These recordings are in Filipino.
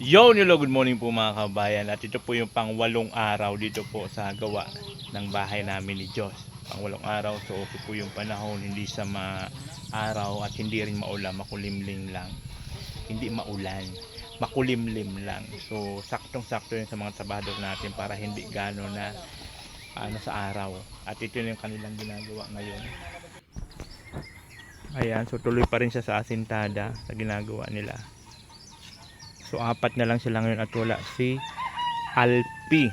Yo, hello, good morning po mga kabayan. At ito po yung pang-8 araw dito po sa gawa ng bahay namin ni Diyos. Pang-8 araw, so okay po yung panahon, hindi sa araw at hindi rin maulan, makulimlim lang. Hindi maulan, makulimlim lang. So saktong-sakto yun sa mga trabador natin para hindi gano'n na sa araw. At ito yung kanilang ginagawa ngayon. Ayan, so tuloy pa rin siya sa asintada sa ginagawa nila. So 4 na lang sila ngayon at wala si Alpi.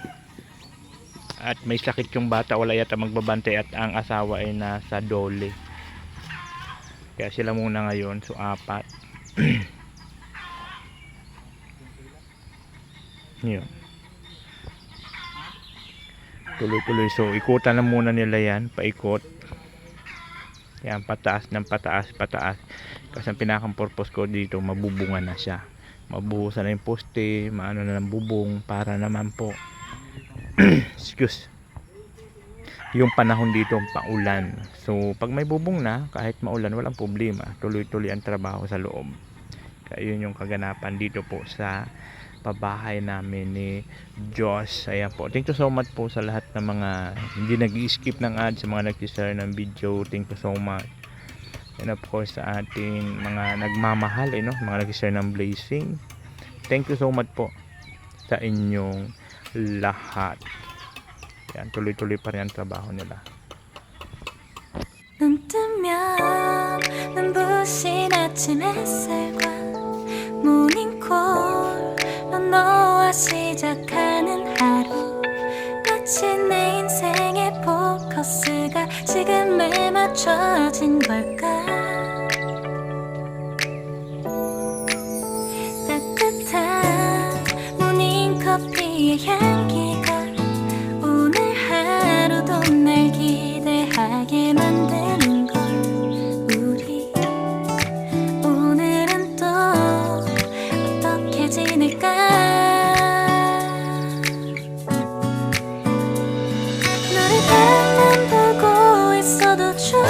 At may sakit yung bata, wala yata magbabantay at ang asawa ay nasa Dole. Kaya sila muna ngayon, so 4. Yun. Tuloy-tuloy. So ikutan na muna nila yan, paikot. Yan, pataas ng pataas. Kasi ang pinakang purpose ko dito, mabubungan na siya. Mabuhusan na yung poste, maano na ng bubong para naman po excuse, yung panahon dito paulan. So pag may bubong na, kahit maulan walang problema, tuloy-tuloy ang trabaho sa loob. Kaya yun yung kaganapan dito po sa pabahay namin ni Josh. Ayan po, thank you so much po sa lahat ng mga hindi nag-skip ng ads, sa mga nag-share ng video, thank you so much. And of course sa ating mga nagmamahal, mga nag-share ng blessing, thank you so much po sa inyong lahat. Yan, tuloy-tuloy pa rin ang trabaho nila. 눈 뜨면 눈부신 아침 햇살과 모닝콜로 너와 시작하는 하루, 마치 내 인생의 포커스가 지금에 맞춰진 걸까. 따뜻한 모닝커피의 향기가 오늘 하루도 날 기대하게 만드는 걸. 우리 오늘은 또 어떻게 지낼까. 너를 앞만 보고 있어도 좋아.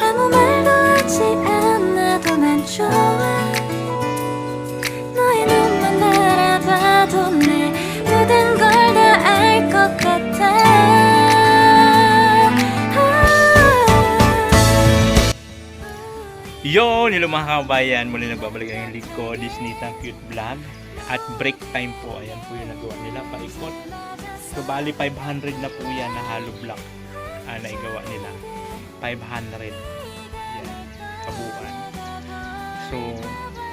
아무 말도 하지 않아도 난 좋아. 너의 눈만 바라봐도 내 모든 걸 다 알 것 같아. Yun, hello mga kabayan, muli nagbabalik ang lingkod, Disneytang Cute Vlog. At break time po, ayan po yung nagawa nila, paikot. So bali 500 na po yan na hollow block na igawa nila. 500 yan, kabuuan. So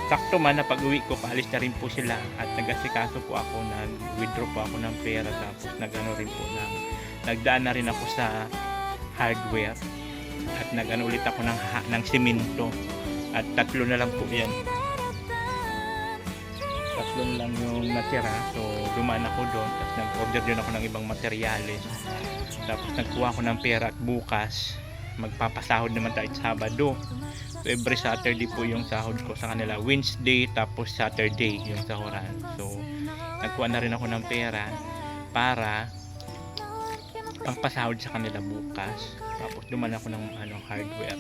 sakto man na pag-uwi ko, paalis na rin po sila at nag-asikaso po ako, nag-withdraw po ako ng pera, tapos nagdaan na rin ako sa hardware at nag-ano ulit ako ng simento at 3 na lang po yan, 3 na lang yung natira. So dumaan ako doon, tapos nag-order din ako ng ibang materyales, tapos nagkuha ako ng pera at bukas magpapasahod naman tayo Sabado. So every Saturday po yung sahod ko sa kanila, Wednesday tapos Saturday yung sahuran. So nagkuha na rin ako ng pera para pangpasahod sa kanila bukas. Tapos duman ako ng hardware.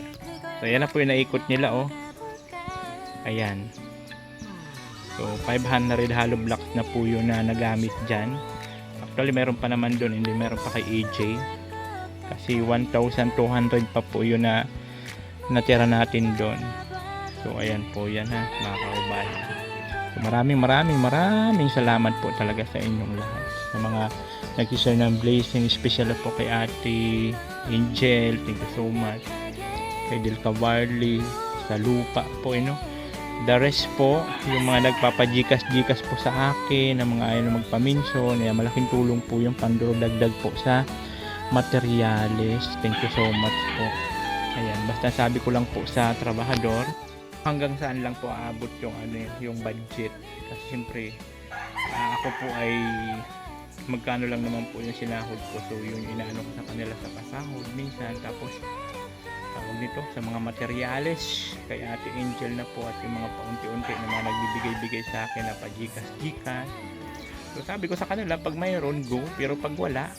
So ayan na po yung naikot nila, oh. Ayan. So 500 hollow blocks na po yun na nagamit dyan. Actually meron pa naman doon, hindi meron pa kay AJ. Kasi 1,200 pa po yun na natira natin doon. So ayan po yan, ha, mga kaubayan. So maraming salamat po talaga sa inyong lahat, sa mga nag-share ng blessing, special po kay Ate Angel, thank you so much, kay Dilka Warley, sa lupa po, the rest po, yung mga nagpapajikas po sa akin, ng mga ayaw magpaminson, malaking tulong po yung pandurog-dagdag po sa materyales. Thank you so much po. Ayan, basta sabi ko lang po sa trabahador, hanggang saan lang po aabot yung budget. Kasi siyempre, ako po ay magkano lang naman po yung sinahod ko. So yun inaano ko sa kanila sa pasahod minsan. Tapos tawag nito sa mga materyales kay Ate Angel na po, at yung mga paunti-unti na mga nagbibigay-bigay sa akin na pajikas-jikas. So sabi ko sa kanila, pag mayroon, go. Pero pag wala,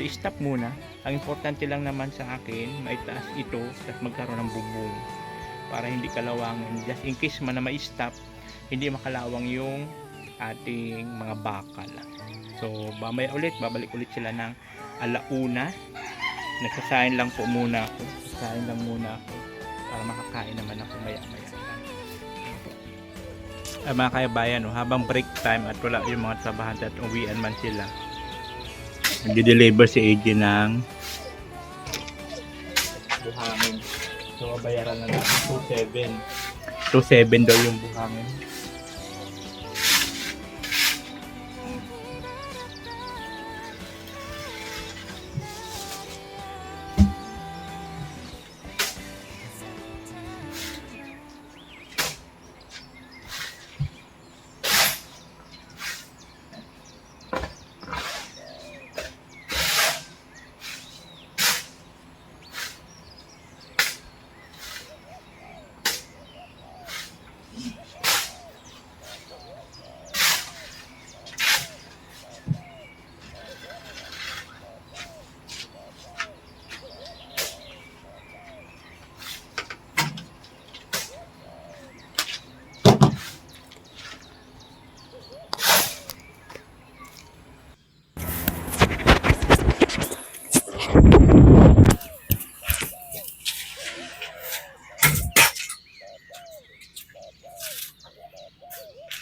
i-stop muna. Ang importante lang naman sa akin, maitaas ito at magkaroon ng bubong para hindi kalawangin. Just in case man na ma-stop, hindi makalawang yung ating mga bakal. So mamaya ulit, babalik ulit sila ng alauna. Nagsasayin lang po muna ako. Nagsasayin lang muna ako para makakain naman ako maya-maya. Mga kaibayan, habang break time at wala yung mga trabahante at uwian man sila, nag-deliver si AJ ng buhangin. So bayaran na natin 2.7. 2.7 daw yung buhangin.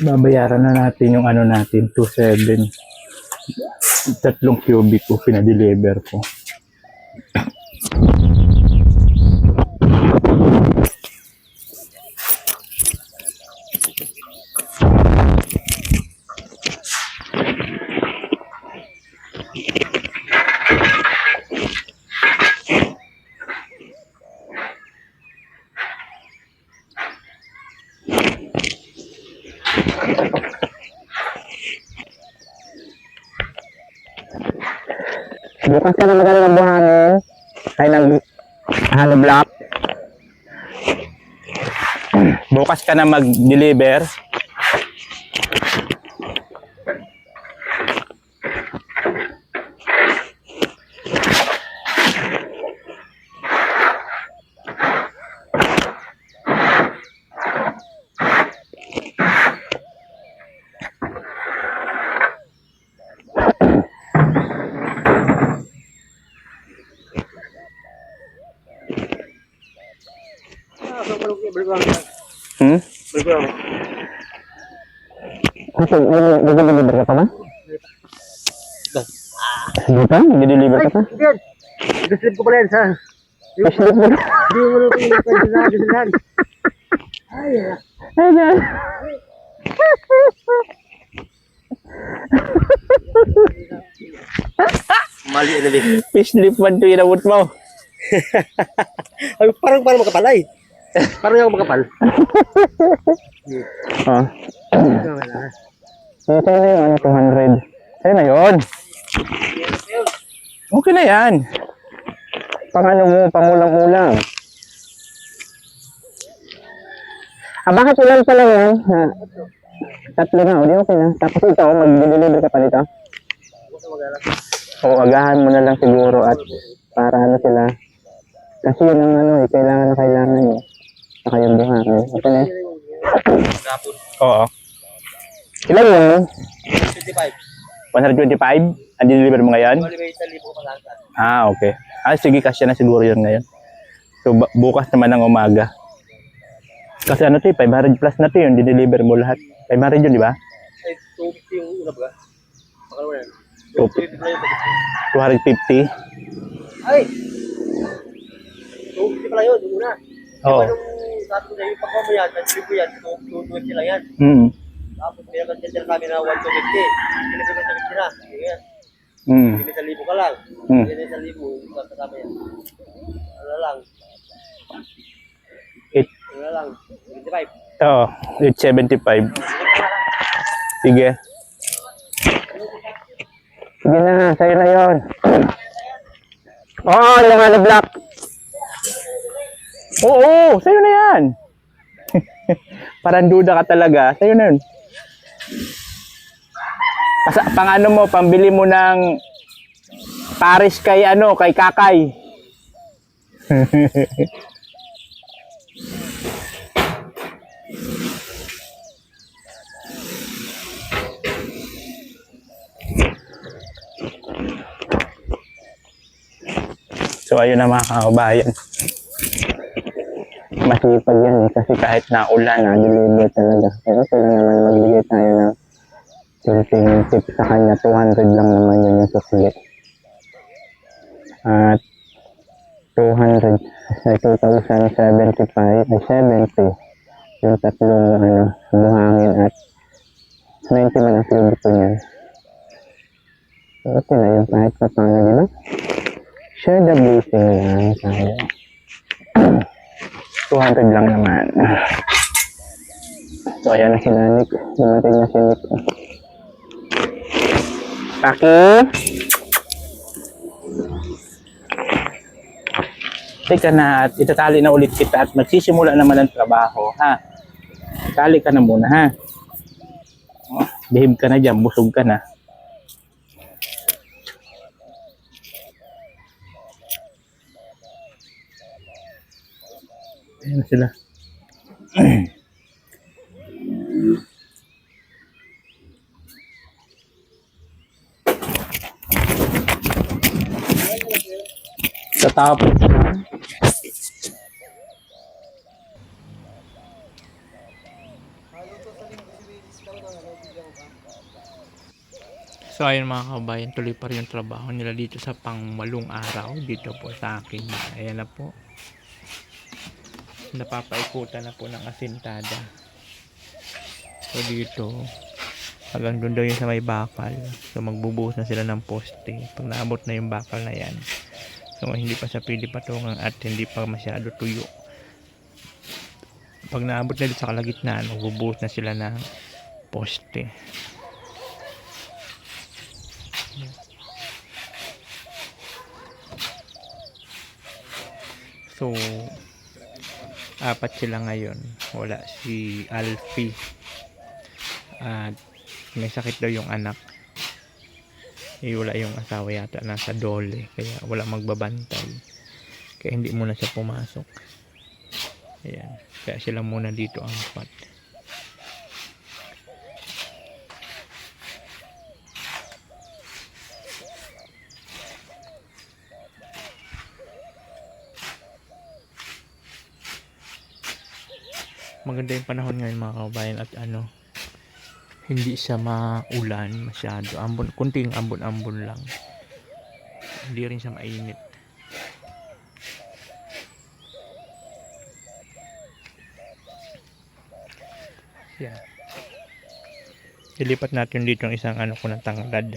Babayaran na natin yung ano natin, 2.7. 3 cubic po pinadeliver ko. Bukas ka na magano ng buhangin ay ng hollow block. Bukas ka na mag-deliver. Kasi, nag-deliver ka pa ba? Hindi pa? Nag-deliver ka pa? Slip ko pala yan sa... Slip mo? Hindi mo lang pinagpagdagan. Ay, Ayan. mali na din. Slip man ito inabot mo. Ay, parang makapal ay. Parang ako makapal. Oh. Ito na yun, ano, 200. Sa'yo na yun. Okay na yan. Pang ano mo, pangulang-ulang. Bakit ulan pa lang yan? Tatlo na, o di okay na. Tapos ito, mag-deliver ka pa dito. O, agahan mo na lang siguro at para ano sila. Kasi yun ang ano eh, kailangan eh. Saka yung buhangin. Okay na. Oo. Ilan yun? 125. 125? Ang deliver mo ngayon? Okay. Sige, kasya na siguro yun ngayon. So, bukas naman ng umaga. Kasi ano to 500 plus na to yun, deliver mo lahat. 500 yun, di ba? Ay, 250 yung una ba? Makalawa yan. 250. Ay! 250 pala yun, yung una. Oo. Diba nung sabi ko na yung pagkawa mo yan, nag-trip ko yan, 220 lang yan. Tapos may nag-tender kami na 150. Deliver ko sa 50 na. Yan. Hindi sa libo ka lang. Hindi sa libo, kasama yan. Ano lang? Ano lang? 75. Oo, 875. Sige. Sige na, sa'yo na yun. Oo, yung ano black. Oo, sa'yo na yan. Parang duda ka talaga. Sa'yo na yun. Pang ano mo, pambili mo ng Paris kay ano, kay Kakay. ayun na mga kababayan. Masipag yan kasi kahit naulan, deliver talaga. Pero sila naman magbigay tayo ng simpleng tip sa kanya. 200 lang naman yun yung sukli. At 200 sa 2,075 ay 70 yung tatlong buhangin at 90 man ang produkto niyan. So, okay na yun kahit pa paano, di ba? Share the blessing lang tayo. 200 lang naman. So, ayan na si Nick. Dumating na si Nick. Paki! Teka na at itatali na ulit kita at magsisimula naman ang trabaho, ha? Tali ka na muna, ha? Behave ka na dyan, busog ka na. Ayan sila. Tatapos na. So ayun mga kabayan, tuloy pa rin yung trabaho nila dito sa pangwalong araw dito po sa akin. Ayan na po. Napapaikutan na po ng asintada. So dito hanggang doon daw yung sa may bakal. So magbubuhos na sila ng poste pag naabot na yung bakal na yan. So hindi pa siya pwede patungan at hindi pa masyado tuyo. Pag naabot na dito sa kalagitnaan, magbubuhos na sila ng poste. So apat sila ngayon. Wala si Alfie at may sakit daw yung anak. Wala yung asawa yata, nasa dole, kaya wala magbabantay, kaya hindi muna siya pumasok. Ayan, kaya sila muna dito ang apat. Maganda yung panahon ngayon mga kabayan at hindi siya maulan masyado. Kunting ambon-ambon lang. Hindi rin siya mainit. Yeah. Ilipat natin dito ang isang ko ng tanglad.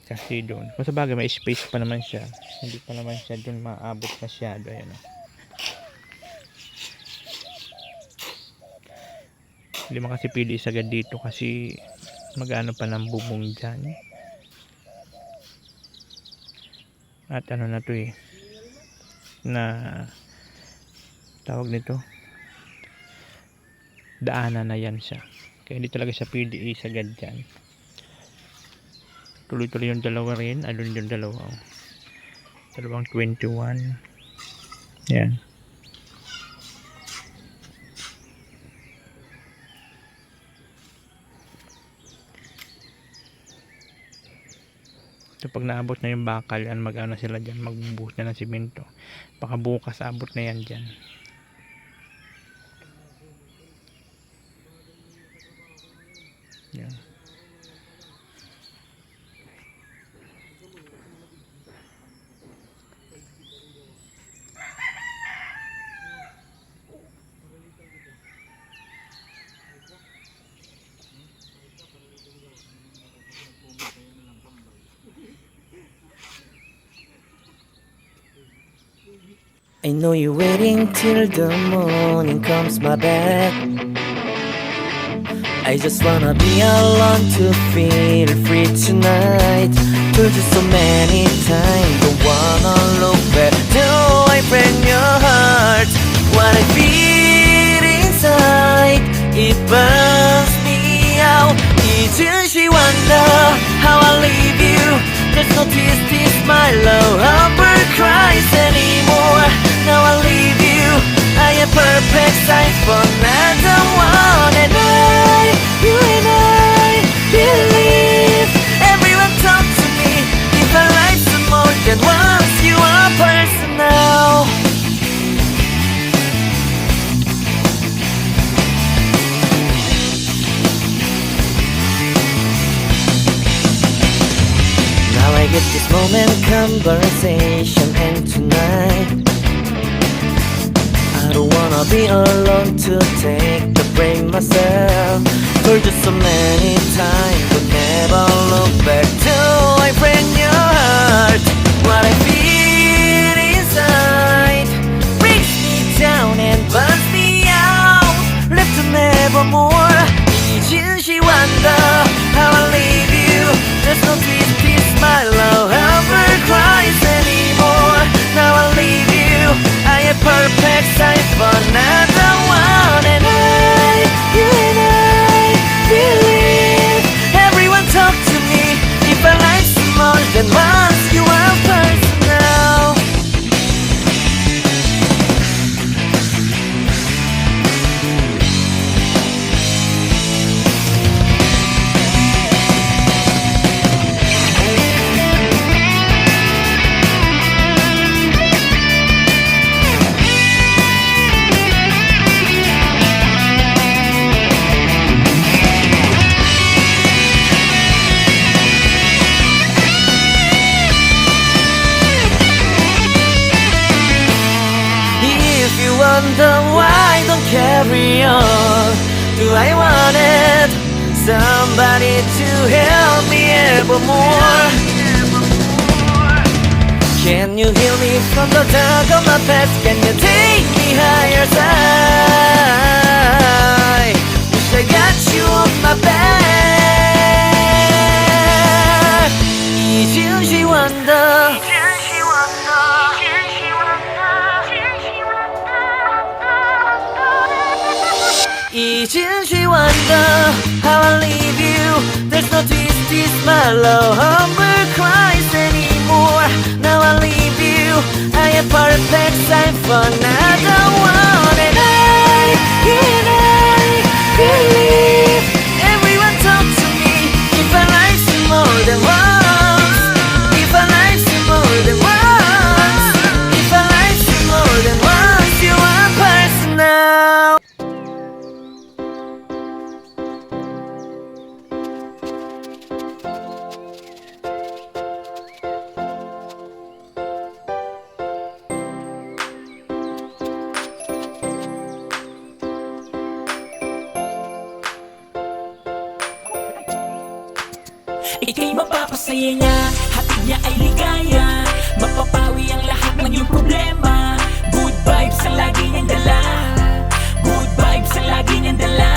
Kasi doon. Kung sa bagay may space pa naman siya. Hindi pa naman siya doon maabot masyado. Ayan. Hindi man kasi pili sagad dito kasi mag-ano pa ng bubong dyan. At na to na tawag nito, daanan na yan siya. Kaya hindi talaga siya pili sagad dyan. Tuloy-tuloy yung dalawa rin. Alun yung dalawa. Dalawang 21. Yan. So pag naabot na yung bakal yan, mag-ano sila dyan, magbubuhos na ng simento. Baka bukas abot na yan dyan. Yan. I know you're waiting till the morning comes my back. I just wanna be alone to feel free tonight. Told you so many times, don't wanna look back. Do I break your heart? What I feel inside, it burns me out. Didn't she wonder how I leave you? There's no tears, this my love Upper cries anymore. Now I leave you. I am perfect size for another one. And you and I believe everyone talk to me. If our lives are more than once you are perfect. get this moment conversation and tonight I don't wanna be alone to take the blame myself. For just so many times but never look back. Do I break your heart? What I feel inside breaks me down and burns me out. Left to nevermore. She wonder how I leave you. There's no peace, my love ever cries anymore. Now I leave you. I am perfect sign for another one. And you and I believe. Everyone talk to me. If I like some more than once, you are personal. If you wonder why I don't carry on, do I want it? Somebody to help me evermore. Can you heal me from the dark of my past? Can you take me higher side? Wish I got you on my back. She wonder. She wonder how I leave you. There's no twist, my love hunger cries anymore. Now I leave you. I am perfect sign for another one. And I believe. Everyone talk to me. If I like you more than once. If I like you more than once. If I like you more than once. You are personal. Ika'y mapapasaya niya, hatid niya ay ligaya. Mapapawi ang lahat ng iyong problema. Good vibes ang lagi niyang dala. Good vibes ang lagi niyang dala.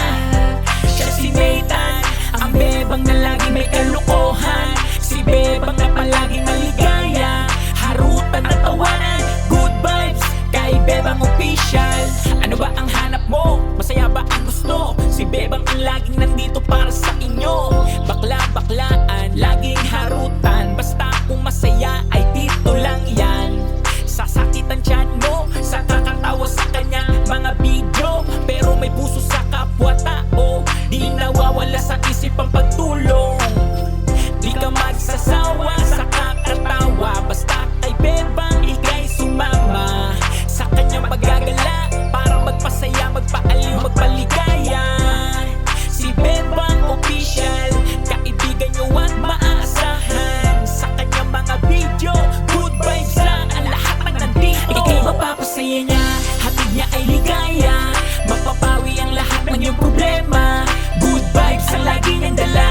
Siya si Nathan, ang bebang na lagi may kalukuhan. Si bebang na palaging maligaya. Harutan at tawanan, good vibes kay bebang official. Ano ba ang hanap mo? Masaya ba ang gusto? Si bebang ang laging nandito para sa inyo. Bakla-baklaan, laging harutan. Basta kung masaya ay dito lang yan. Sasakitan tiyan mo sa kakatawa sa kanya mga video. Pero may puso sa kapwa-tao. Di nawawala sa isip ang pagtulong. Di ka magsasawa sa kakatawa. Basta kay bebang ika'y sumama sa kanyang paggagala para magpasaya, magpaaliw, magpaligaya. Si bebang official, kaibigan nyo at maaasahan. Sa kanyang mga video, good vibes lang ang lahat ng nandito. Ika'y mapapasaya niya, hatid niya ay ligaya. Mapapawi ang lahat ng iyong problema. Good vibes ang lagi niyang dala.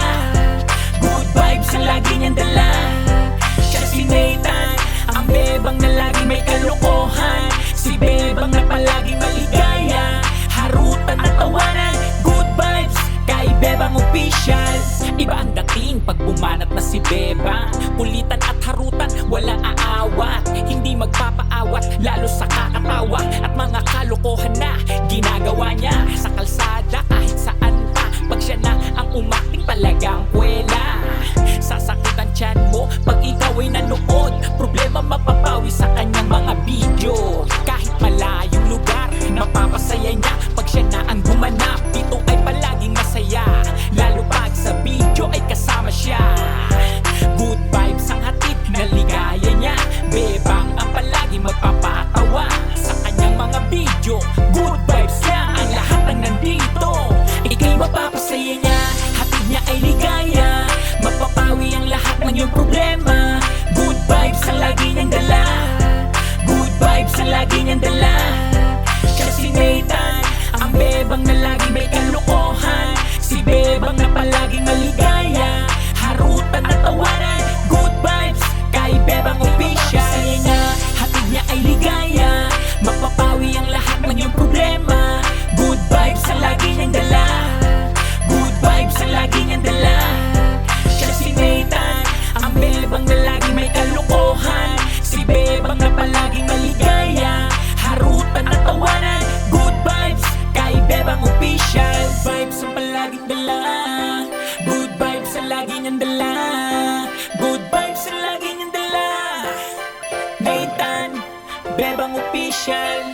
Good vibes ang lagi niyang dala. Siya si Nathan, ang bebang na lagi may kalukuhan. Si bebang na palaging maligaya. Harutan at tawanan, good vibes kay bebang official. Iba ang dating pag bumanat na si bebang. Kulitan at harutan, walang aawat. Hindi magpapaawat, lalo sa kakatawa. At mga kalokohan na ginagawa niya sa kalsada kahit saan pa. Pag siya na ang umakting talagang kwela. Sasakitan tiyan mo pag ikaw ay nanood. Problema mapapawi sa kanyang mga video. Kahit malayong lugar, mapapasaya niya pag siya na ang gumanap. Dito ay palaging masaya, lalo pag sa video ay kasama siya. Good vibes ang hatid na ligaya niya. Bebang ang palaging magpapatawa. dyan.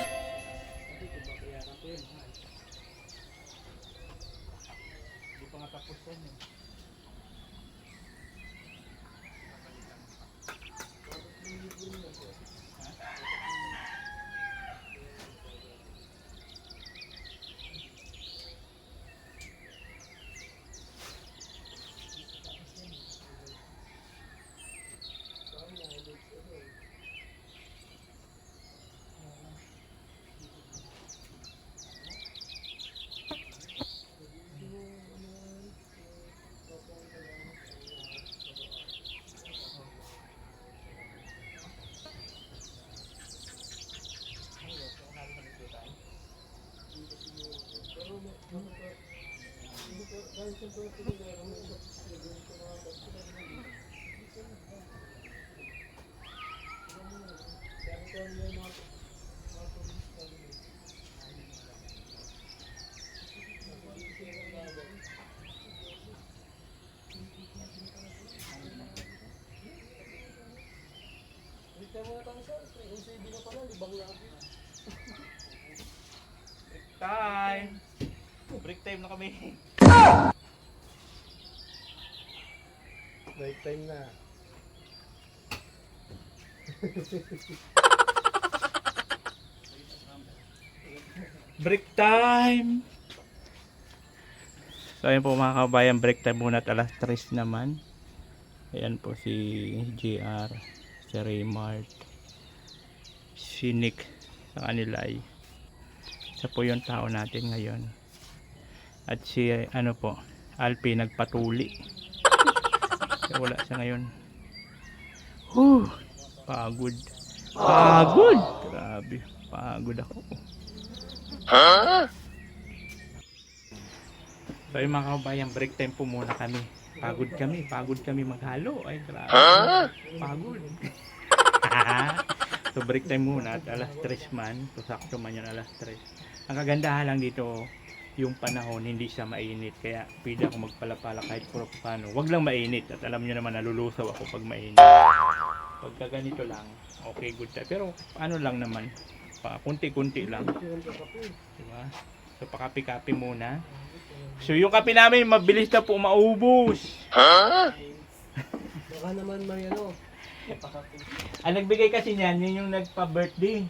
Time! Break time na kami. Break time na. Break time! So ayun po mga kabayan, break time muna at alas 3 naman. Ayan po si JR, si Raymart, si Nick sa kanila ay isa po yung tao natin ngayon. At si ano po, Alpi nagpatuli. Kaya wala siya ngayon. Pagod. Pagod! Grabe, pagod ako. So yung mga kabayan, break time po muna kami. Pagod kami maghalo. Ay, grabe. Pagod. So break time muna at alas 3 man. So sakto man yun alas 3. Ang kagandahan lang dito, yung panahon hindi siya mainit. Kaya pwede ako magpalapala kahit puro paano. Wag lang mainit. At alam nyo naman nalulusaw ako pag mainit. Pagka ganito lang, okay, good time. Pero ano lang naman, kunti-kunti lang. Diba? So pakapi-kapi muna. So yung kape namin mabilis na po maubos. Baka naman may ano. Ang nagbigay kasi niyan, yun yung nagpa-birthday.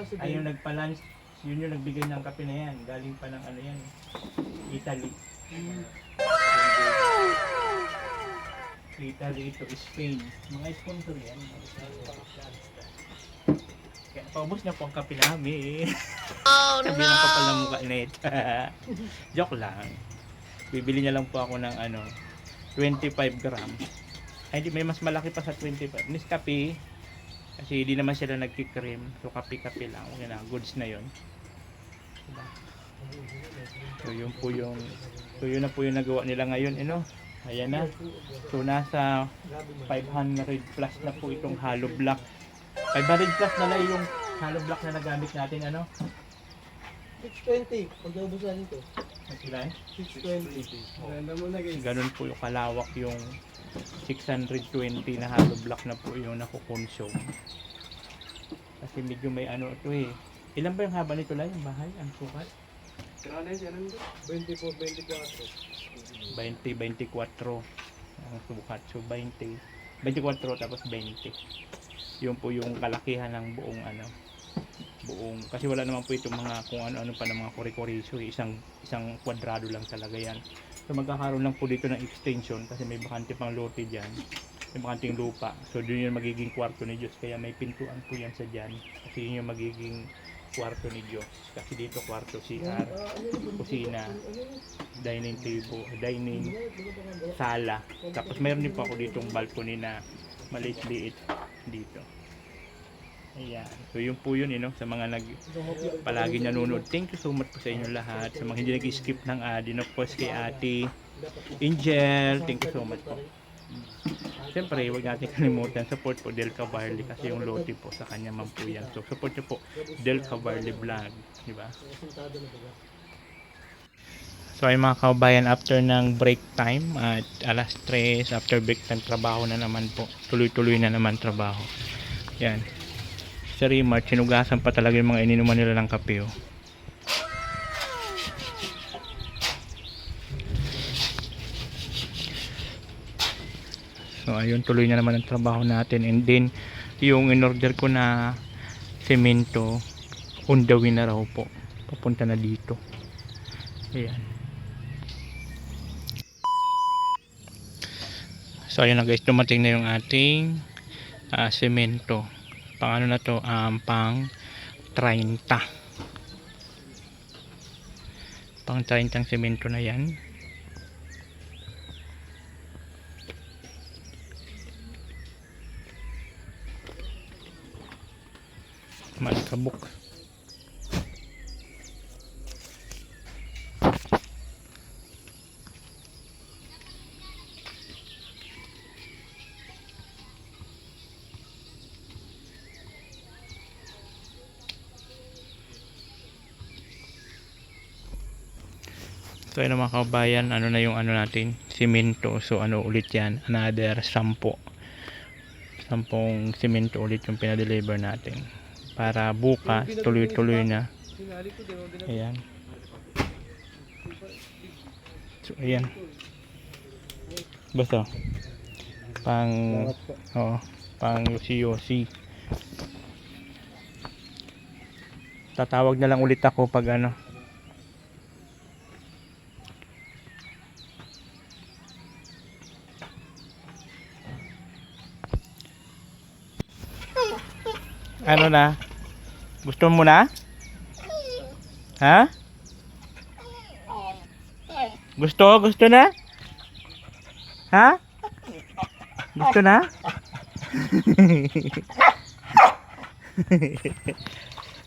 Sige. Ay yung nagpa-lunch, yun yung nagbigay ng kape na yan. Galing pa ng ano yan, Italy. Italy to Spain. Mga sponsor yan. Kaya paubos na po ang kape namin. Sabi ng kapal ng mukha net. Joke lang. Bibili niya lang po ako ng ano, 25 grams. Ay, di, may mas malaki pa sa 25. Nescafe. Kasi hindi naman sila nagkikream. So, kape-kape lang. Okay na, goods na yon. Diba? So, yun po yung, so, yun na po yung nagawa nila ngayon. Ano? Ayan na. So, nasa 500 plus na po itong hollow block. 500 plus na lang yung hollow block na nagamit natin. Ano? 620. Pag naubusan ito. Ilan? 620. Ganda mo na guys. Ganun po yung kalawak yung 620 na hollow block na po yung nakukonsume. Kasi medyo may ano ito eh. Ilan ba yung haba nito lang yung bahay? Ang sukat? 24, 24. 20, 24 ang sukat. So 20. 24 tapos 20. Yun po yung kalakihan ng buong ano. Buong, kasi wala naman po itong mga kung ano-ano pa ng mga kori-koriso. Isang kwadrado lang talaga yan. So magkakaroon lang po dito ng extension kasi may bakante pang lote dyan. May bakanting lupa. So doon yung magiging kwarto ni Diyos. Kaya may pintuan po yan sa dyan. Kasi yun yung magiging kwarto ni Diyos. Kasi dito kwarto CR, kusina, dining table, dining, sala. Tapos mayroon din po ako ditong balcony na maliit-liit dito. Ayan. So yun po yun, sa mga palagi nanonood. Thank you so much po sa inyo lahat. Sa mga hindi nag-skip ng adin, of course kay Ate Angel. Thank you so much po. Siyempre, huwag natin kalimutan, support po Del Cavarli kasi yung lote po sa kanya man po yan. So support nyo po Del Cavarli Vlog. Diba? So ay mga kabayan, after ng break time at alas 3, after break time, trabaho na naman po. Tuloy-tuloy na naman trabaho. Yan. sa Remart, sinugasan pa talaga yung mga ininuman nila ng kape oh. So ayun, tuloy na naman ang trabaho natin. And then yung in-order ko na semento on the way na raw po, papunta na dito. Ayan. So ayun na guys, dumating na yung ating semento. Pang ano na to, pang 30. Pang 30 semento na yan. Malikabok. So ayun mga kabayan, ano na yung ano natin, simento. So ano ulit yan, another 10 simento ulit yung pinadeliver natin para bukas tuloy-tuloy na. Ayan. So ayan, basta pang pang yosi. Tatawag na lang ulit ako pag ano. Ano na? Gusto mo na? Ha? Gusto na? Ha? Gusto na?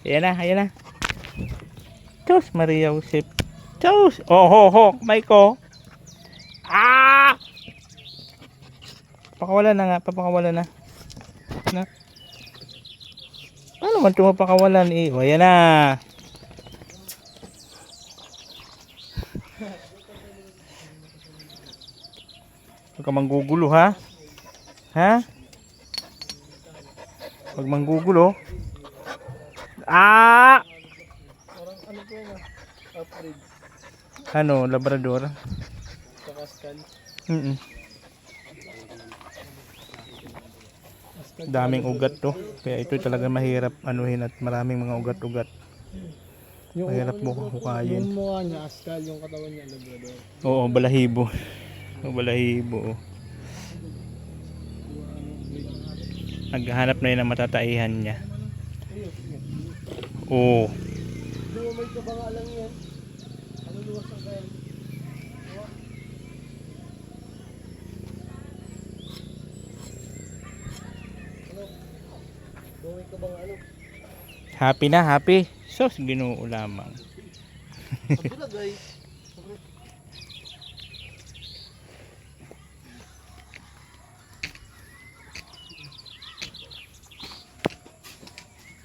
Ayan na. Diyos Maria Josep. Diyos! Oh, ho, Maiko. Ah! Papakawalan na nga, papakawalan na. Na? Ano man ito mapakawalan eh? O, ayan na. Huwag ka manggugulo ha? Ha? Huwag manggugulo. Ah! Ano, Labrador? Daming ugat to, kaya ito talaga mahirap anuhin at maraming mga ugat-ugat. Mahirap mo hukayin. Yung mukha niya, askal, yung katawan niya, Labrador. Oo, balahibo. Balahibo. Naghahanap na yun ng matataihan niya. Oo. May kabangalang yan. Ano luwas ang kaya? May kabangalang. Happy na, happy. Sos, Ginoo lamang. Abulagay.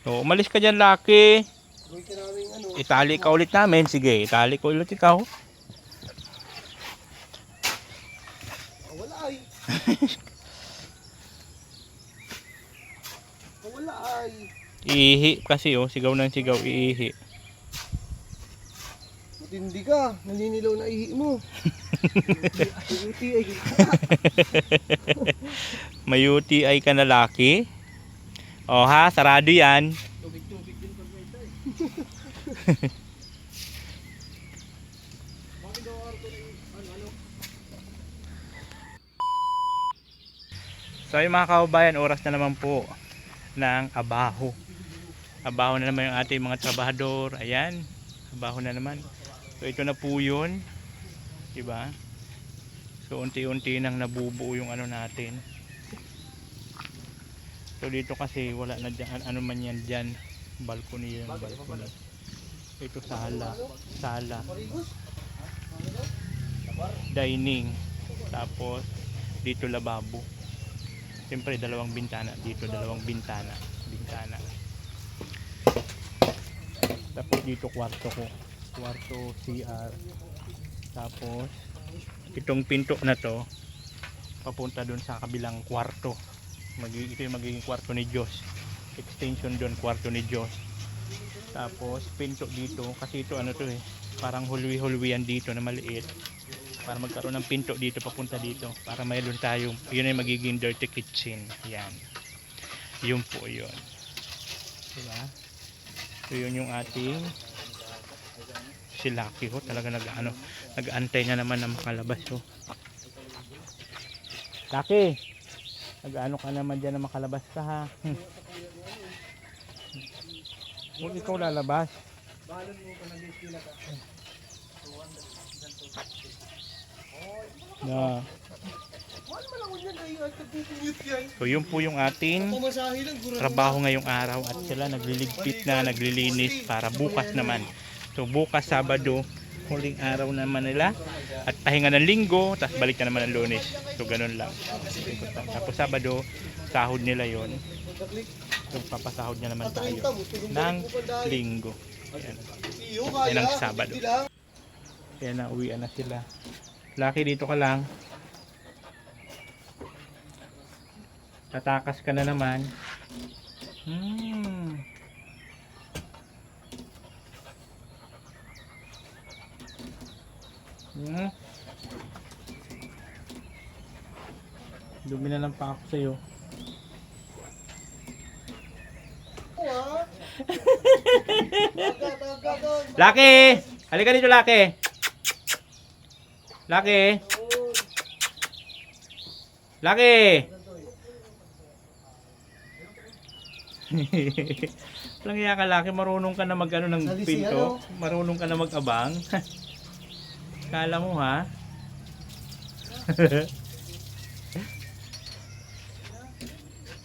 So, umalis ka dyan, Lucky. Gawin ka namin ano. Itali ka ulit namin. Sige, itali ko ulit ikaw. Wala ay. Wala ay. Iihi kasi oh, sigaw ng sigaw, iihi. Matindi ka. Naninilaw na ihi mo. UTI. May UTI ka na, Lucky. Oh ha, sarado yan. Tubig-tubig din pag may tayo. Bakit daw ako ano? So yung mga kababayan, oras na naman po ng abaho. Abaho na naman yung ating mga trabahador. Ayan, abaho na naman. So ito na po yun, diba? So unti-unti nang nabubuo yung ano natin. So dito kasi wala na dyan, ano man yan dyan, balcony yan, balcony. Ito sala, dining, tapos dito lababo. Siyempre dalawang bintana, dito dalawang bintana. Tapos dito kwarto ko, kwarto CR. Tapos itong pinto na to papunta dun sa kabilang kwarto. Ito yung magiging kwarto ni Diyos. extension doon, kwarto ni Diyos. Tapos pinto dito, kasi ito ano to eh, parang hulwi-hulwian dito na maliit, para magkaroon ng pinto dito papunta dito, para mayroon tayong, yun ay magiging dirty kitchen. Yan, yun po yun, diba? So yun yung ating si Lucky ho, talaga nag-aantay na naman na makalabas ho. Lucky, nag-ano ka naman dyan na makalabas ka ha. Huwag ikaw lalabas. Na. So yun po yung ating trabaho ngayong araw, at sila nagliligpit na, naglilinis para bukas naman. So bukas Sabado, huling araw naman nila, at pahinga ng Linggo, tapos balik na naman ng Lunes. So ganun lang. Tapos Sabado, sahod nila yon. So papasahod niya naman tayo ng Linggo. Ayan. Yan ang Sabado. Kaya na uwian na sila. Lucky, dito ka lang. Tatakas ka na naman. Dumi na lang pa ako sa'yo. Lucky! Halika dito, Lucky! Lucky! Lucky! Walang iya ka, Lucky. Marunong ka na mag-ano ng pinto. Marunong ka na mag-abang. Kala mo ha?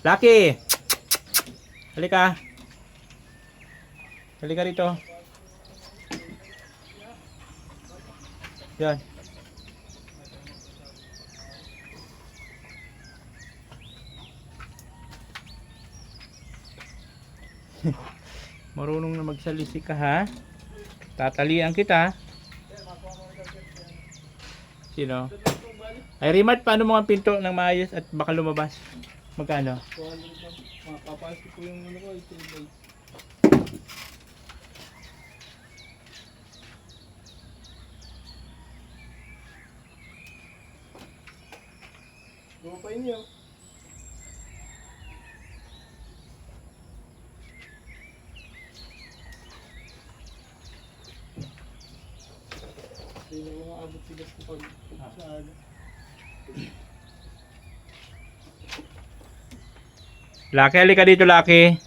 Lucky! Halika! Halika rito. Yan. Marunong na magsalisi ka ha? Tatalian kita. Sino? Ay Rimart, paano mga pinto ng maayos at baka lumabas? Magkano? Papasok ko yung ano ko, ito. Lupain niyo. Hindi na maabot sila sa pag sa aga. Lucky, halika dito, Lucky.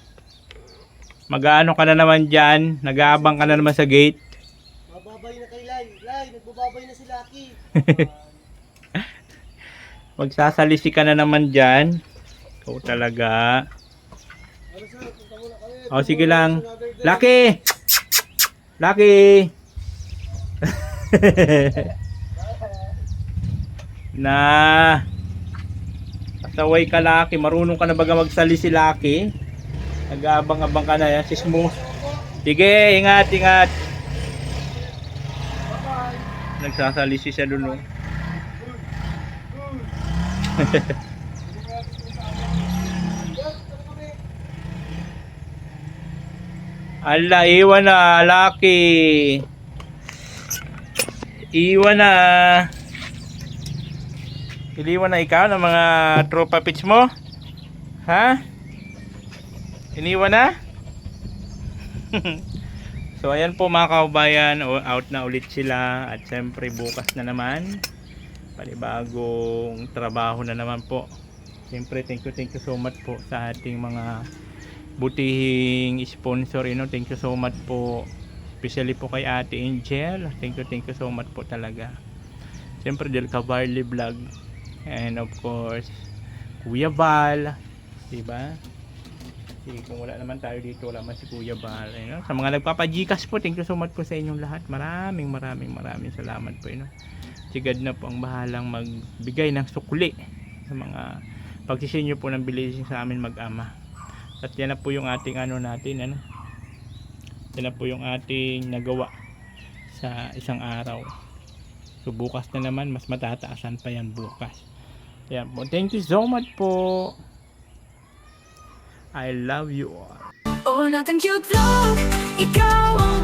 Mag-aano ka na naman dyan. Nag-aabang ka na naman sa gate. Mababay na kay Lai. Lai, nagbababay na si Lucky. Magsasalisi ka na naman dyan. Ikaw talaga. Ano sir, punta muna kami. O, sige lang. Lucky! Lucky! Na pasaway ka, Lucky. Marunong ka na baga magsalisi, Lucky. Nag-aabang-abang ka na yan. Sismo. Sige, ingat, ingat. Nagsasalisi siya dun. Ala, iwan na, Lucky. Iwan na. Iliwan na ikaw ng mga tropa pitch mo? Ha? Iniwan na? So ayan po mga kaubayan, out na ulit sila, at syempre bukas na naman panibagong trabaho na naman po. Syempre thank you so much po sa ating mga butihing sponsor, thank you so much po, especially po kay Ate Angel. Thank you so much po talaga. Syempre Del Cavarli Vlog, and of course Kuya Bal, diba? Kasi kung wala naman tayo dito, wala man si Kuya Bal, sa mga nagpapajikas po, thank you so much po sa inyong lahat. Maraming salamat po. Sigad na po ang bahalang magbigay ng sukli sa mga pagsisinyo po ng bilising sa amin mag-ama. At yan na po yung ating yan na po yung ating nagawa sa isang araw. So bukas na naman, mas matataasan pa yan bukas. Yan po. Thank you so much po. I love you all. All natin cute vlog, ikaw ang